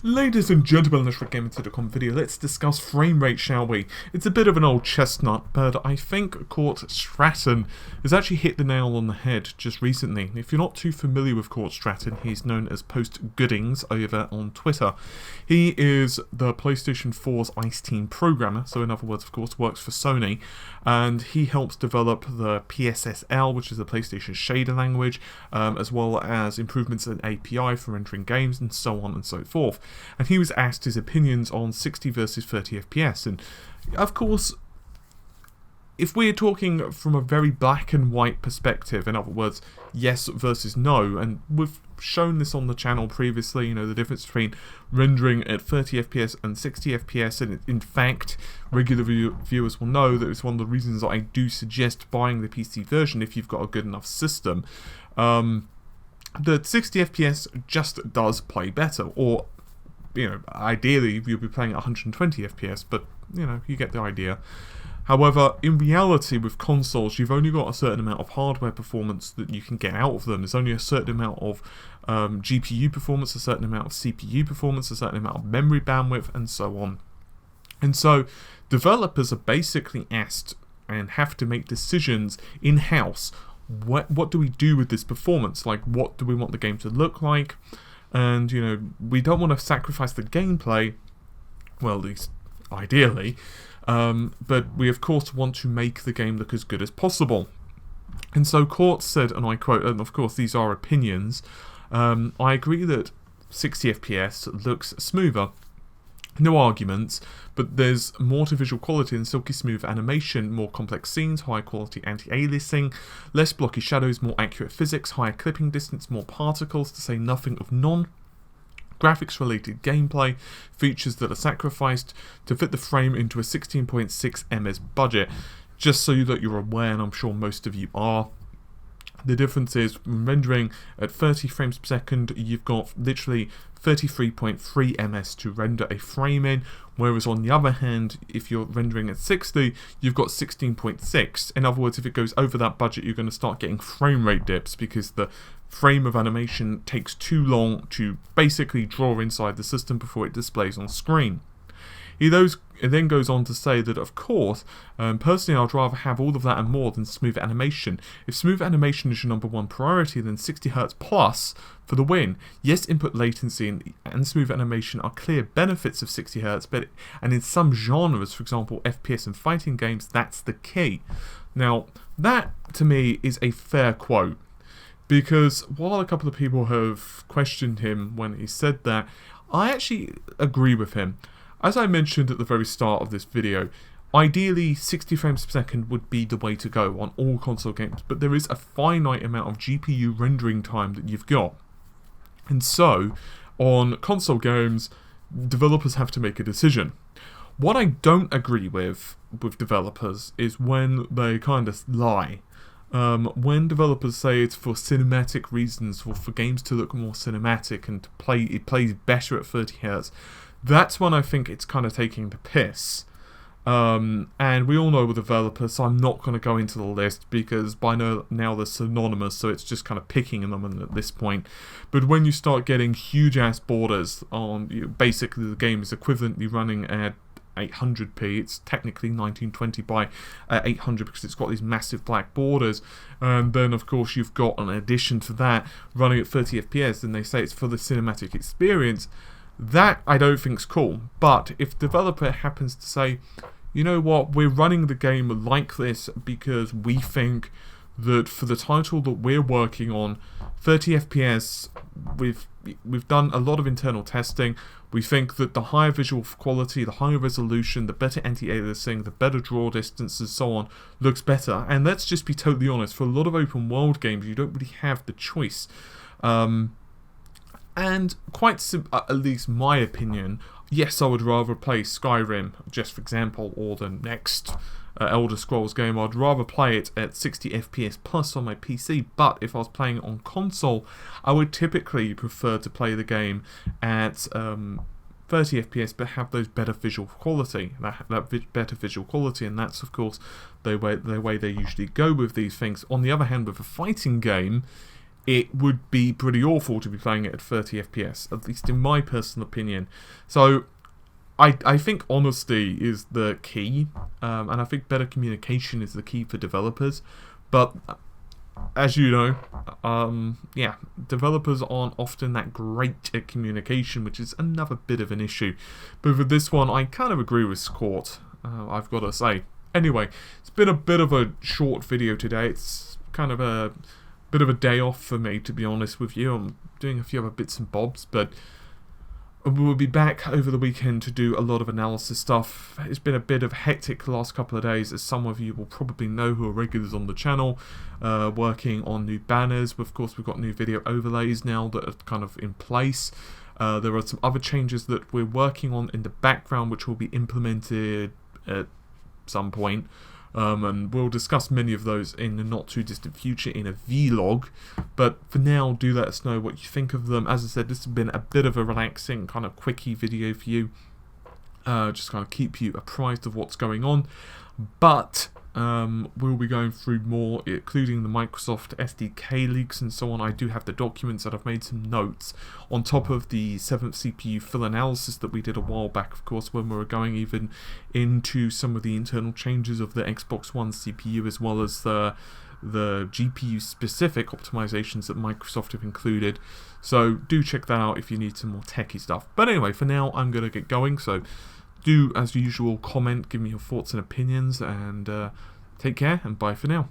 Ladies and gentlemen, let's Gaming to the video. Let's discuss frame rate, shall we? It's a bit of an old chestnut, but I think Cort Stratton has actually hit the nail on the head just recently. If you're not too familiar with Cort Stratton, he's known as Post Goodings over on Twitter. He is the PlayStation 4's Ice Team programmer, so in other words, of course, works for Sony, and he helps develop the PSSL, which is the PlayStation shader language, as well as improvements in API for rendering games, and so on and so forth. And he was asked his opinions on 60 versus 30 FPS, and of course, if we're talking from a very black and white perspective, in other words, yes versus no, and we've shown this on the channel previously, you know, the difference between rendering at 30 FPS and 60 FPS, and in fact, regular viewers will know that it's one of the reasons I do suggest buying the PC version if you've got a good enough system. The 60 FPS just does play better, or, you know, ideally you'll be playing at 120 FPS, but, you know, you get the idea. However, in reality with consoles, you've only got a certain amount of hardware performance that you can get out of them. There's only a certain amount of GPU performance, a certain amount of CPU performance, a certain amount of memory bandwidth, and so on. And so, developers are basically asked and have to make decisions in-house. What do we do with this performance? Like, what do we want the game to look like? And, you know, we don't want to sacrifice the gameplay, well, at least ideally, but we of course want to make the game look as good as possible. And so Cort said, and I quote, and of course these are opinions, I agree that 60 FPS looks smoother. No arguments, but there's more to visual quality and silky-smooth animation, more complex scenes, higher quality anti-aliasing, less blocky shadows, more accurate physics, higher clipping distance, more particles, to say nothing of non-graphics-related gameplay, features that are sacrificed to fit the frame into a 16.6 ms budget. Just so that you're aware, and I'm sure most of you are, the difference is rendering at 30 frames per second, you've got literally 33.3 ms to render a frame in, whereas on the other hand, if you're rendering at 60, you've got 16.6. In other words, if it goes over that budget, you're going to start getting frame rate dips because the frame of animation takes too long to basically draw inside the system before it displays on screen. He then goes on to say that, of course, personally I'd rather have all of that and more than smooth animation. If smooth animation is your number one priority, then 60Hz plus for the win. Yes, input latency and smooth animation are clear benefits of 60Hz, and in some genres, for example FPS and fighting games, that's the key. Now, that to me is a fair quote, because while a couple of people have questioned him when he said that, I actually agree with him. As I mentioned at the very start of this video, ideally 60 frames per second would be the way to go on all console games, but there is a finite amount of GPU rendering time that you've got. And so, on console games, developers have to make a decision. What I don't agree with developers is when they kind of lie. When developers say it's for cinematic reasons, or for games to look more cinematic and it plays better at 30Hz, that's when I think it's kind of taking the piss. And we all know with developers, so I'm not going to go into the list because by now they're synonymous, so it's just kind of picking them at this point. But when you start getting huge ass borders on, basically the game is equivalently running at 800p, it's technically 1920 by 800 because it's got these massive black borders, and then of course you've got, in addition to that, running at 30 FPS, and they say it's for the cinematic experience. That I don't think's cool. But if developer happens to say, you know what, we're running the game like this because we think that for the title that we're working on, 30 FPS, we've done a lot of internal testing. We think that the higher visual quality, the higher resolution, the better anti-aliasing, the better draw distance, and so on, looks better. And let's just be totally honest, for a lot of open world games, you don't really have the choice. And at least my opinion, yes, I would rather play Skyrim, just for example, or the next Elder Scrolls game. I'd rather play it at 60 FPS plus on my PC, but if I was playing it on console, I would typically prefer to play the game at 30 FPS, but have those better visual quality, better visual quality, and that's of course the way they usually go with these things. On the other hand, with a fighting game, it would be pretty awful to be playing it at 30 FPS, at least in my personal opinion. So I think honesty is the key, and I think better communication is the key for developers. But as you know, yeah, developers aren't often that great at communication, which is another bit of an issue. But with this one, I kind of agree with Cort, I've got to say. Anyway, it's been a bit of a short video today. It's kind of a bit of a day off for me, to be honest with you. I'm doing a few other bits and bobs, but we'll be back over the weekend to do a lot of analysis stuff. It's been a bit of hectic the last couple of days, as some of you will probably know who are regulars on the channel, working on new banners. Of course, we've got new video overlays now that are kind of in place. There are some other changes that we're working on in the background, which will be implemented at some point. And we'll discuss many of those in the not too distant future in a vlog. But for now, do let us know what you think of them. As I said, this has been a bit of a relaxing kind of quickie video for you. Just kind of keep you apprised of what's going on. But we'll be going through more, including the Microsoft SDK leaks and so on. I do have the documents that I've made some notes on top of the 7th CPU full analysis that we did a while back, of course, when we were going even into some of the internal changes of the Xbox One CPU, as well as the GPU specific optimizations that Microsoft have included. So do check that out if you need some more techie stuff. But anyway, for now, I'm going to get going. So do, as usual, comment, give me your thoughts and opinions, and take care, and bye for now.